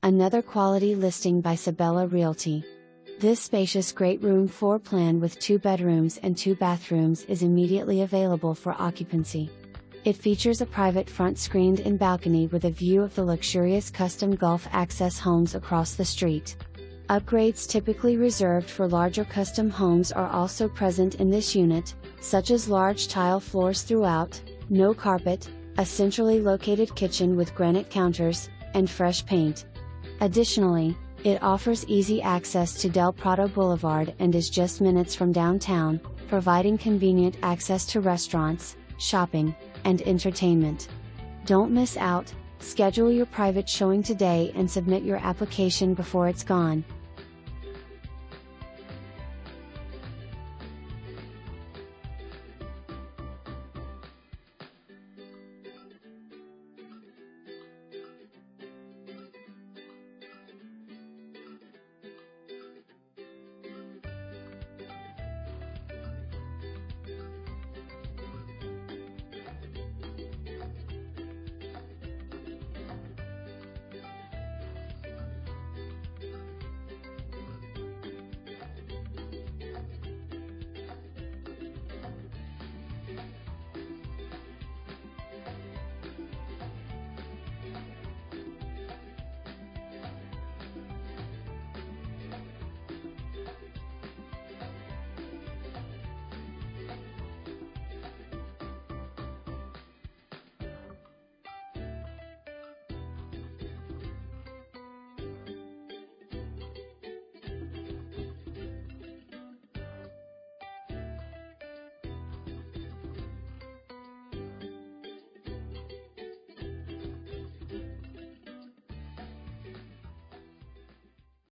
Another quality listing by Sabella Realty. This spacious great room floor plan with 2 bedrooms and 2 bathrooms is immediately available for occupancy. It features a private front screened-in balcony with a view of the luxurious custom Gulf access homes across the street. Upgrades typically reserved for larger custom homes are also present in this unit, such as large tile floors throughout, no carpet, a centrally located kitchen with granite counters, and fresh paint. Additionally, it offers easy access to Prado Blvd and is just minutes from downtown, providing convenient access to restaurants, shopping, and entertainment. Don't miss out, schedule your private showing today and submit your application before it's gone.